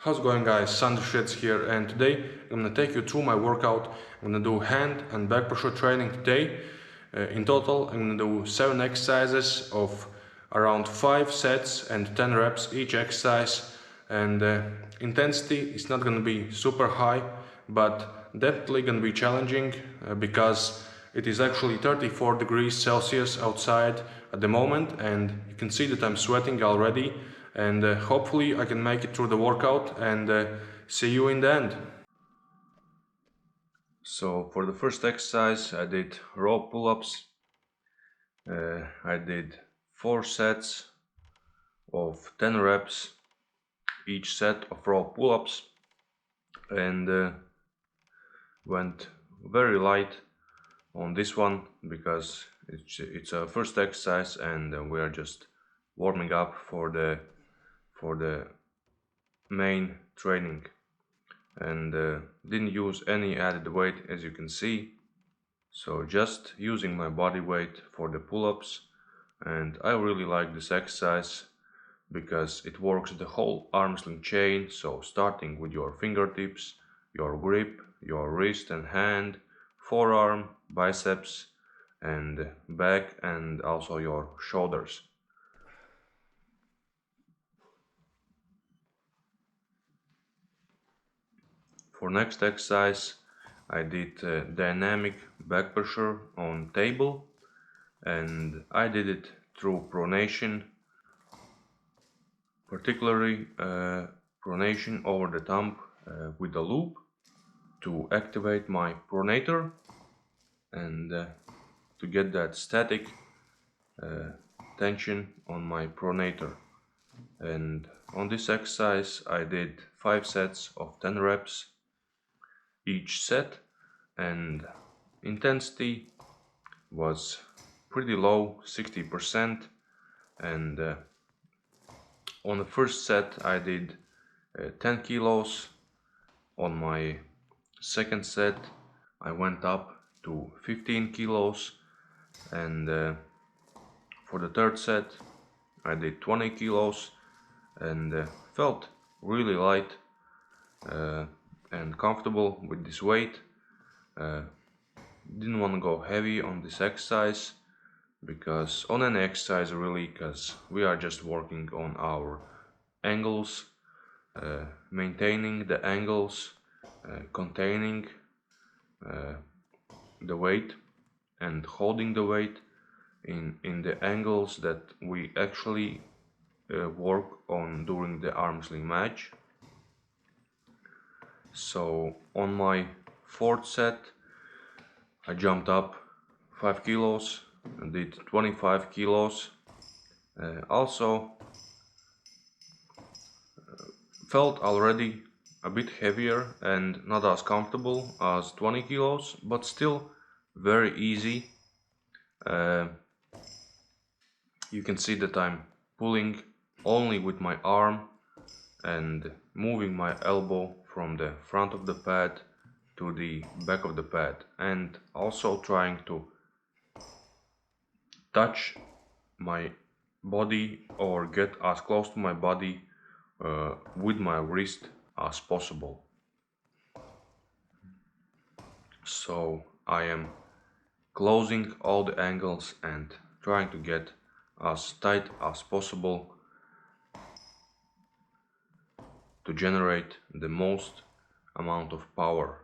How's it going, guys? Sandris here, and today I'm gonna take you through my workout. I'm gonna do hand and back pressure training today. In total, I'm gonna do 7 exercises of around 5 sets and 10 reps each exercise. And intensity is not gonna be super high, but definitely gonna be challenging because it is actually 34 degrees Celsius outside at the moment, and you can see that I'm sweating already. And hopefully I can make it through the workout and see you in the end. So for the first exercise I did row pull-ups. I did 4 sets of 10 reps each set of row pull-ups, and went very light on this one because it's a first exercise and we are just warming up for the main training, and didn't use any added weight, as you can see, so just using my body weight for the pull-ups. And I really like this exercise because it works the whole arm wrestling chain, so starting with your fingertips, your grip, your wrist and hand, forearm, biceps and back, and also your shoulders. For next exercise I did dynamic back pressure on table, and I did it through pronation, particularly pronation over the thumb with a loop to activate my pronator and to get that static tension on my pronator. And on this exercise I did 5 sets of 10 reps each set, and intensity was pretty low, 60%. And on the first set I did 10 kilos. On my second set I went up to 15 kilos, and for the third set I did 20 kilos and felt really light and comfortable with this weight. Didn't want to go heavy on this exercise because on an exercise really, because we are just working on our angles, maintaining the angles, containing the weight and holding the weight in the angles that we actually work on during the arm wrestling match. So on my fourth set I jumped up 5 kilos and did 25 kilos. Also felt already a bit heavier and not as comfortable as 20 kilos, but still very easy. You can see that I'm pulling only with my arm and moving my elbow from the front of the pad to the back of the pad, and also trying to touch my body or get as close to my body with my wrist as possible. So I am closing all the angles and trying to get as tight as possible to generate the most amount of power.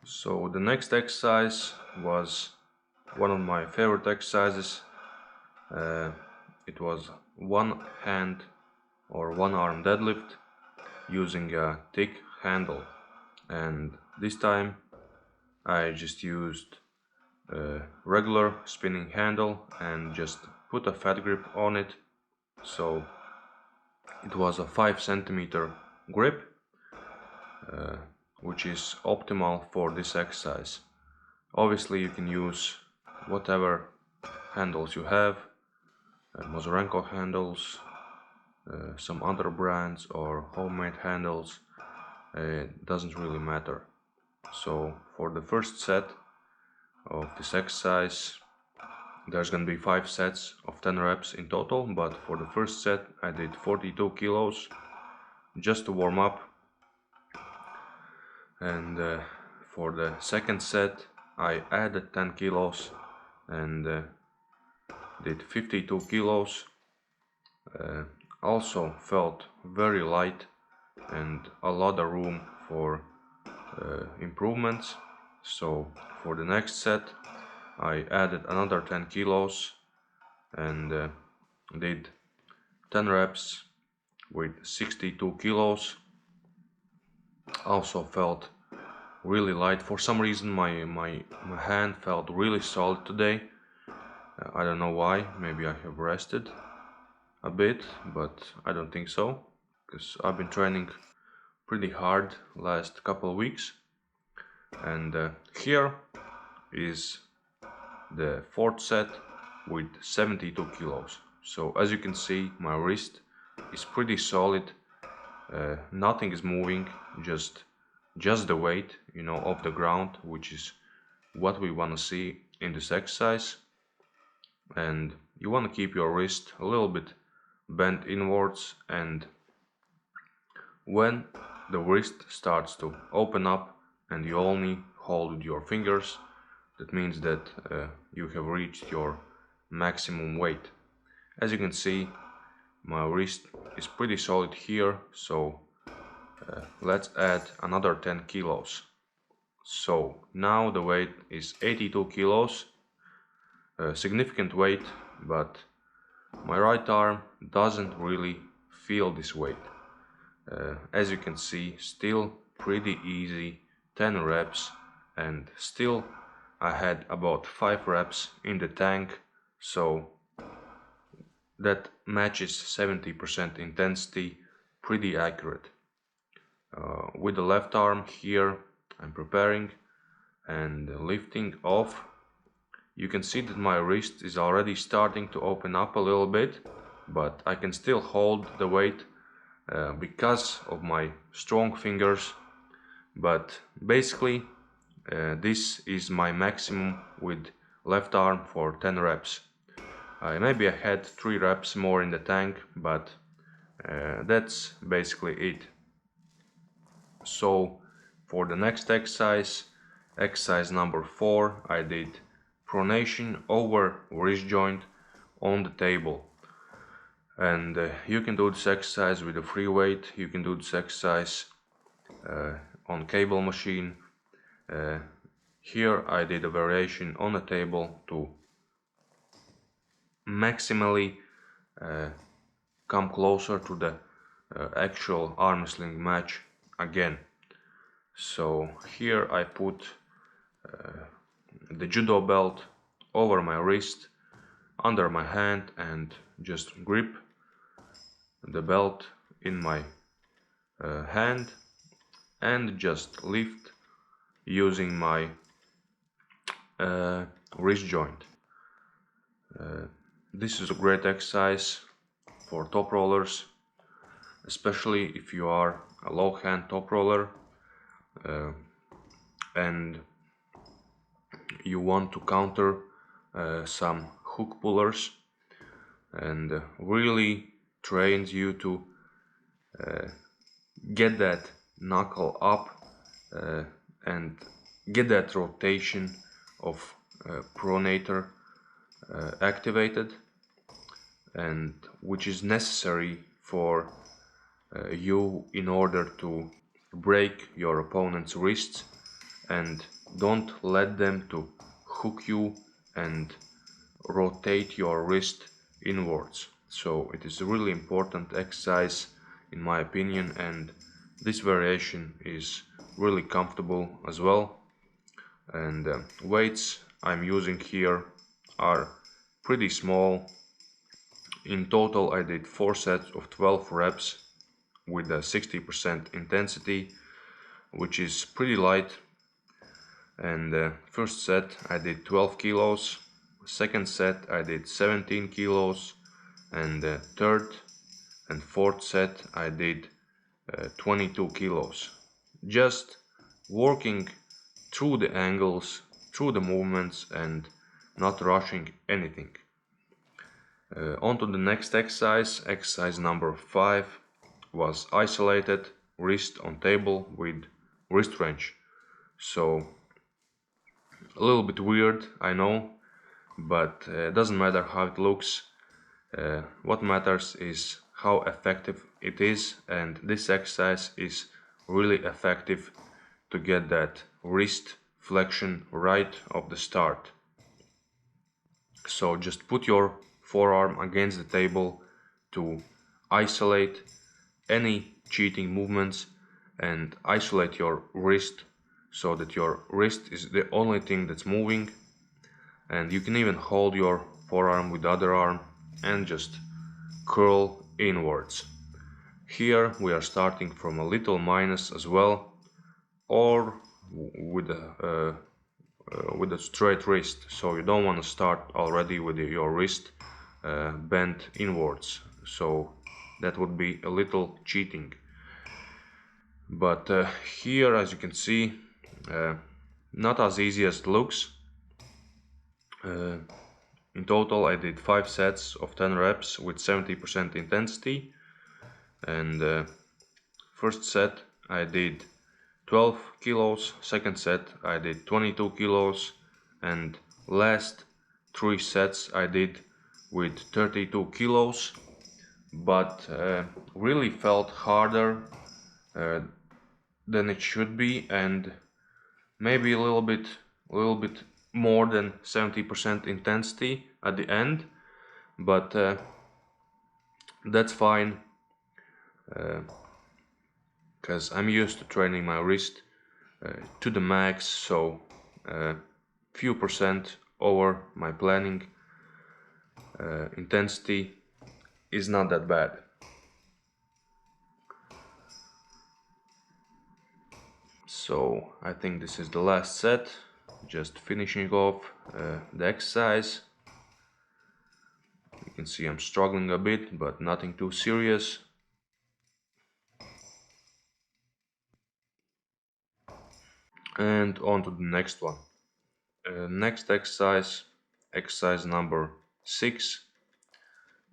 So the next exercise was one of my favorite exercises. It was one hand or one arm deadlift using a thick handle, and this time I just used a regular spinning handle and just put a fat grip on it. So it was a 5 centimeter grip, which is optimal for this exercise. Obviously you can use whatever handles you have, Mazurenko handles, some other brands or homemade handles, it doesn't really matter. So for the first set of this exercise, there's gonna be 5 sets of 10 reps in total, but for the first set I did 42 kilos just to warm up, and for the second set I added 10 kilos and did 52 kilos. Also felt very light and a lot of room for improvements. So for the next set I added another 10 kilos and did 10 reps with 62 kilos. Also felt really light. For some reason my hand felt really solid today. I don't know why. Maybe I have rested a bit, but I don't think so, because I've been training pretty hard last couple of weeks. And here is the fourth set with 72 kilos. So as you can see, my wrist is pretty solid. Nothing is moving, just the weight, you know, off the ground, which is what we want to see in this exercise. And you want to keep your wrist a little bit bent inwards, and when the wrist starts to open up and you only hold with your fingers, that means that you have reached your maximum weight. As you can see, my wrist is pretty solid here, so let's add another 10 kilos. So now the weight is 82 kilos, significant weight, but my right arm doesn't really feel this weight. As you can see, still pretty easy 10 reps, and still I had about 5 reps in the tank, so that matches 70% intensity, pretty accurate. With the left arm here I'm preparing and lifting off. You can see that my wrist is already starting to open up a little bit, but I can still hold the weight because of my strong fingers. But basically this is my maximum with left arm for 10 reps. Maybe I had 3 reps more in the tank, but that's basically it. So for the next exercise, exercise number 4, I did pronation over wrist joint on the table. And you can do this exercise with a free weight, you can do this exercise on cable machine. Here I did a variation on the table to maximally come closer to the actual arm wrestling match again. So here I put the judo belt over my wrist, under my hand, and just grip the belt in my hand and just lift using my wrist joint. This is a great exercise for top rollers, especially if you are a low hand top roller and you want to counter some hook pullers, and really trains you to get that knuckle up and get that rotation of pronator activated, and which is necessary for you in order to break your opponent's wrists and don't let them to hook you and rotate your wrist inwards. So it is a really important exercise in my opinion, and this variation is really comfortable as well. And weights I'm using here are pretty small. In total I did 4 sets of 12 reps with a 60% intensity, which is pretty light. And first set I did 12 kilos, second set I did 17 kilos, and third and fourth set I did 22 kilos. Just working through the angles, through the movements, and not rushing anything. On to the next exercise. Exercise number 5 was isolated wrist on table with wrist wrench. So a little bit weird, I know, but it doesn't matter how it looks. What matters is how effective it is, and this exercise is really effective to get that wrist flexion right off the start. So just put your forearm against the table to isolate any cheating movements and isolate your wrist so that your wrist is the only thing that's moving, and you can even hold your forearm with the other arm and just curl inwards. Here we are starting from a little minus as well, or with a straight wrist, so you don't want to start already with your wrist bent inwards, so that would be a little cheating. But here, as you can see, not as easy as it looks. In total I did 5 sets of 10 reps with 70% intensity, and first set I did 12 kilos, second set I did 22 kilos, and last 3 sets I did with 32 kilos, but really felt harder than it should be, and maybe a little bit more than 70% intensity at the end, but that's fine, because I'm used to training my wrist to the max, so few percent over my planning intensity is not that bad. So I think this is the last set, just finishing off the exercise. You can see I'm struggling a bit, but nothing too serious. And on to the next one. Next exercise, exercise number 6,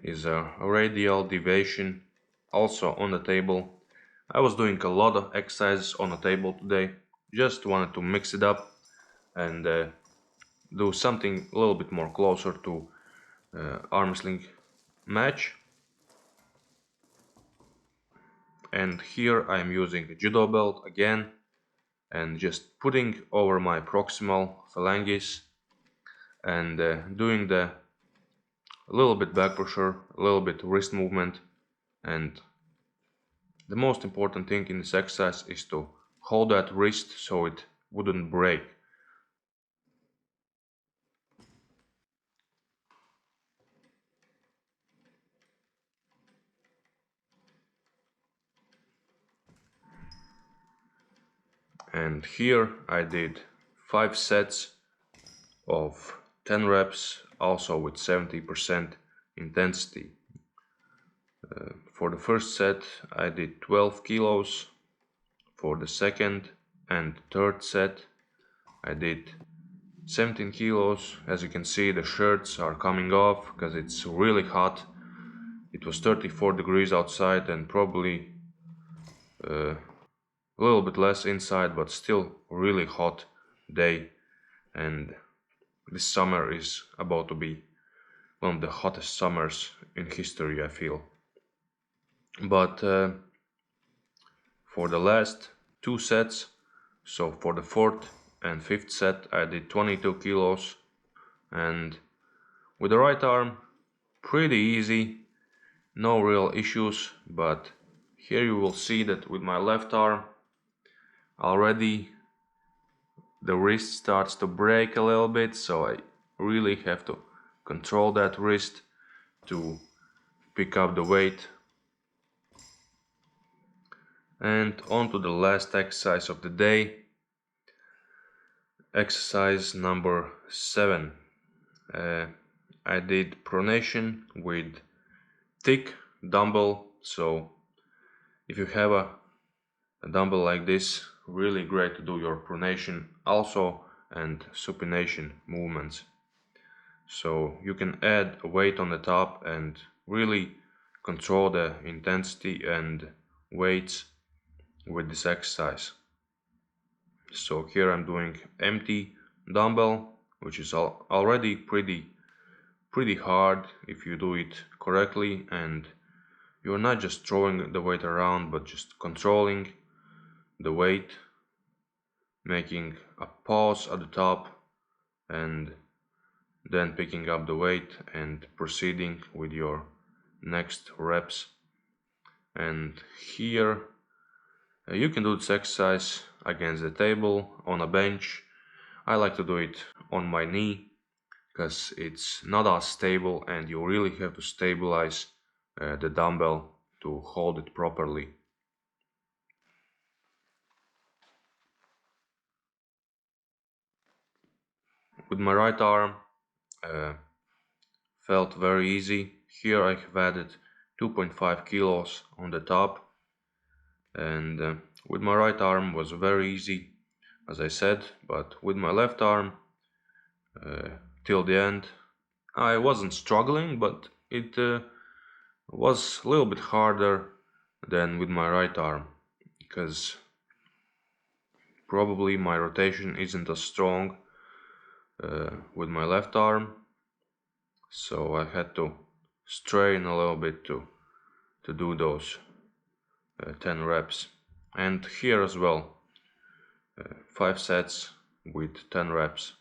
is a radial deviation, also on the table. I was doing a lot of exercises on the table today, just wanted to mix it up and do something a little bit more closer to arm wrestling match. And here I'm using a judo belt again, and just putting over my proximal phalanges and doing a little bit back pressure, a little bit wrist movement, and the most important thing in this exercise is to hold that wrist so it wouldn't break. And here I did 5 sets of 10 reps, also with 70% intensity. For the first set I did 12 kilos. For the second and third set I did 17 kilos. As you can see, the shirts are coming off because it's really hot. It was 34 degrees outside and probably a little bit less inside, but still really hot day, and this summer is about to be one of the hottest summers in history, I feel. But for the last 2 sets, so for the fourth and fifth set I did 22 kilos, and with the right arm pretty easy, no real issues. But here you will see that with my left arm already the wrist starts to break a little bit, so I really have to control that wrist to pick up the weight. And on to the last exercise of the day, Exercise number 7. I did pronation with thick dumbbell. So if you have a dumbbell like this, really great to do your pronation also and supination movements. So you can add a weight on the top and really control the intensity and weights with this exercise. So here I'm doing empty dumbbell, which is already pretty hard if you do it correctly, and you're not just throwing the weight around but just controlling the weight, making a pause at the top and then picking up the weight and proceeding with your next reps. And here you can do this exercise against the table, on a bench. I like to do it on my knee because it's not as stable and you really have to stabilize the dumbbell to hold it properly. With my right arm, felt very easy. Here I have added 2.5 kilos on the top, and with my right arm was very easy, as I said, but with my left arm, till the end, I wasn't struggling, but it was a little bit harder than with my right arm, because probably my rotation isn't as strong with my left arm, so I had to strain a little bit to do those 10 reps. And here as well, 5 sets with 10 reps.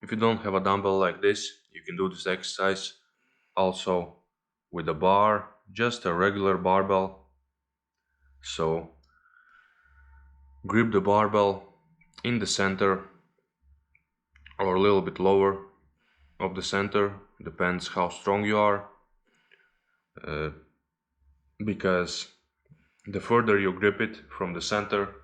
If you don't have a dumbbell like this, you can do this exercise also with a bar, just a regular barbell. So grip the barbell in the center or a little bit lower of the center, depends how strong you are, because the further you grip it from the center,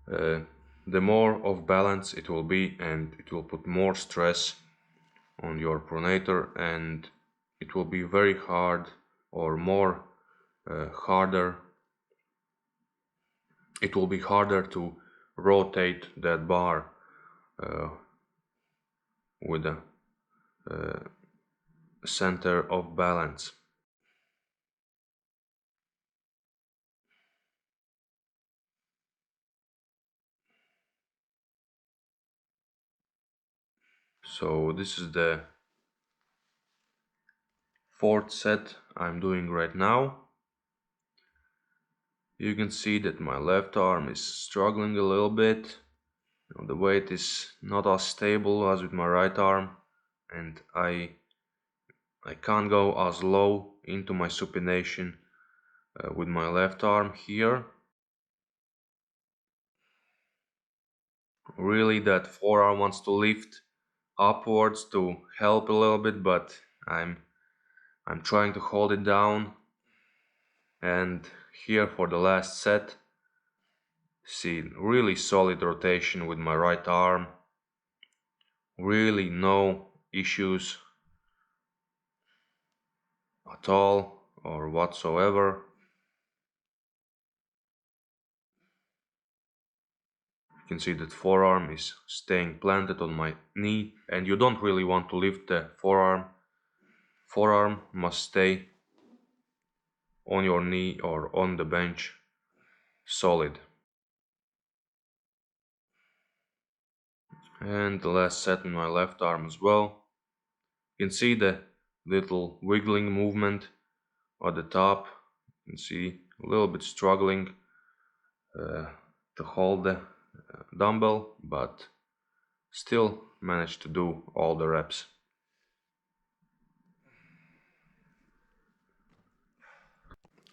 the more off balance it will be, and it will put more stress on your pronator, and it will be very hard or more harder. It will be harder to rotate that bar with a center of balance. So this is the 4th set I'm doing right now. You can see that my left arm is struggling a little bit. The weight is not as stable as with my right arm, and I can't go as low into my supination with my left arm here. Really, that forearm wants to lift upwards to help a little bit, but I'm trying to hold it down. And here for the last set, see, really solid rotation with my right arm, really no issues at all or whatsoever. You can see that forearm is staying planted on my knee, and you don't really want to lift the forearm. Forearm must stay on your knee or on the bench, solid. And the last set in my left arm as well. You can see the little wiggling movement at the top. You can see a little bit struggling to hold the dumbbell, but still managed to do all the reps.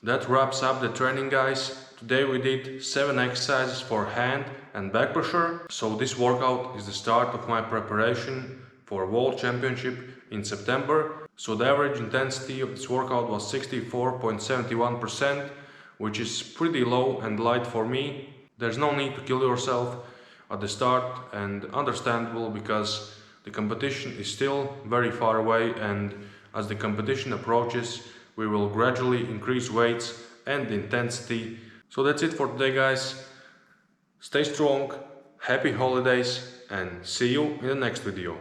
That wraps up the training, guys. Today we did 7 exercises for hand and back pressure. So this workout is the start of my preparation for World Championship in September. So the average intensity of this workout was 64.71%, which is pretty low and light for me. There's no need to kill yourself at the start, and understandable because the competition is still very far away, and as the competition approaches we will gradually increase weights and intensity. So that's it for today, guys. Stay strong, happy holidays, and see you in the next video.